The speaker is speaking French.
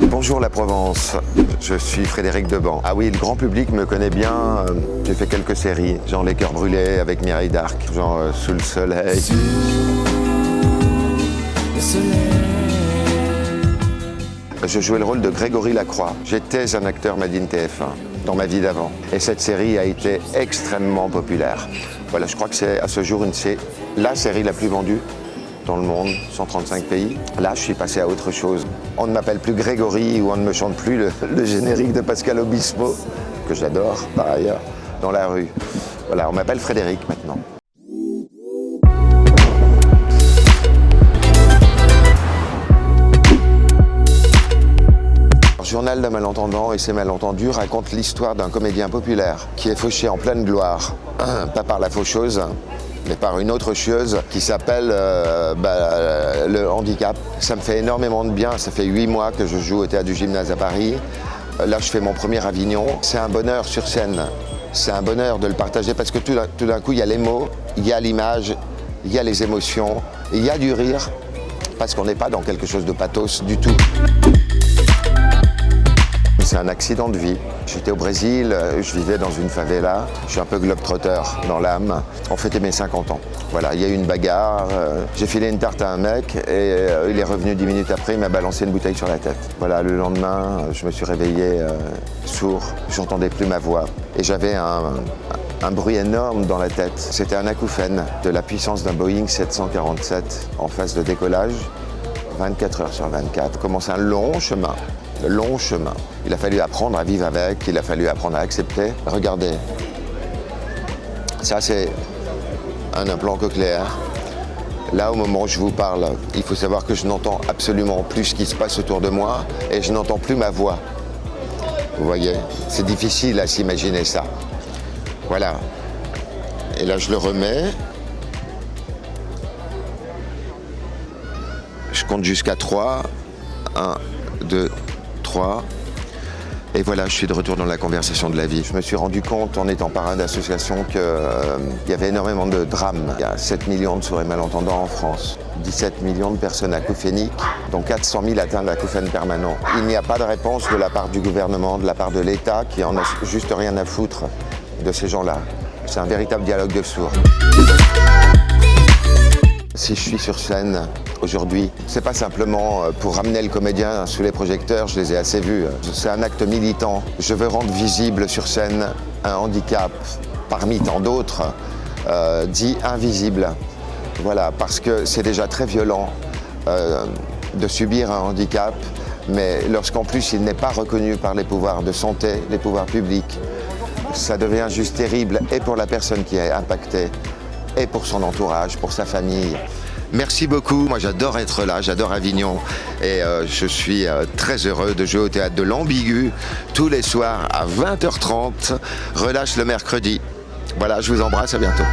Bonjour la Provence, je suis Frédéric Deban. Ah oui, le grand public me connaît bien, j'ai fait quelques séries, genre Les Cœurs Brûlés avec Mireille d'Arc, genre Sous le Soleil. Sous le soleil. Je jouais le rôle de Grégory Lacroix. J'étais un acteur Made in TF1 dans ma vie d'avant. Et cette série a été extrêmement populaire. Voilà, je crois que c'est à ce jour c'est la série la plus vendue dans le monde, 135 pays. Là, je suis passé à autre chose. On ne m'appelle plus Grégory ou on ne me chante plus le générique de Pascal Obispo, que j'adore par ailleurs, dans la rue. Voilà, on m'appelle Frédéric maintenant. Journal d'un malentendant et ses malentendus raconte l'histoire d'un comédien populaire qui est fauché en pleine gloire, pas par la faucheuse, mais par une autre chieuse qui s'appelle le handicap. Ça me fait énormément de bien, ça fait 8 mois que je joue au Théâtre du Gymnase à Paris. Là, je fais mon premier Avignon. C'est un bonheur sur scène, c'est un bonheur de le partager parce que tout d'un coup, il y a les mots, il y a l'image, il y a les émotions, il y a du rire, parce qu'on n'est pas dans quelque chose de pathos du tout. C'est un accident de vie. J'étais au Brésil, je vivais dans une favela. Je suis un peu globe-trotter dans l'âme. On fêtait mes 50 ans. Voilà, il y a eu une bagarre. J'ai filé une tarte à un mec et il est revenu 10 minutes après, il m'a balancé une bouteille sur la tête. Voilà, le lendemain, je me suis réveillé sourd. J'entendais plus ma voix. Et j'avais un bruit énorme dans la tête. C'était un acouphène de la puissance d'un Boeing 747 en phase de décollage, 24 heures sur 24. Commence un long chemin. Long chemin. Il a fallu apprendre à vivre avec, il a fallu apprendre à accepter. Regardez, ça c'est un implant cochléaire. Là, au moment où je vous parle, il faut savoir que je n'entends absolument plus ce qui se passe autour de moi et je n'entends plus ma voix. Vous voyez, c'est difficile à s'imaginer ça. Voilà. Et là, je le remets. Je compte jusqu'à 3. 1, 2, 3. Et voilà, je suis de retour dans la conversation de la vie. Je me suis rendu compte, en étant parrain d'association, qu'il y avait énormément de drames. Il y a 7 millions de sourds et malentendants en France, 17 millions de personnes acouphéniques, dont 400 000 atteints d'acouphènes permanents. Il n'y a pas de réponse de la part du gouvernement, de la part de l'État, qui en a juste rien à foutre de ces gens-là. C'est un véritable dialogue de sourds. Si je suis sur scène aujourd'hui, c'est pas simplement pour ramener le comédien sous les projecteurs, je les ai assez vus. C'est un acte militant. Je veux rendre visible sur scène un handicap parmi tant d'autres, dit invisible. Voilà, parce que c'est déjà très violent de subir un handicap, mais lorsqu'en plus il n'est pas reconnu par les pouvoirs de santé, les pouvoirs publics, ça devient juste terrible et pour la personne qui est impactée, et pour son entourage, pour sa famille. Merci beaucoup, moi j'adore être là, j'adore Avignon et je suis très heureux de jouer au Théâtre de l'Ambigu tous les soirs à 20h30, relâche le mercredi. Voilà, je vous embrasse, à bientôt.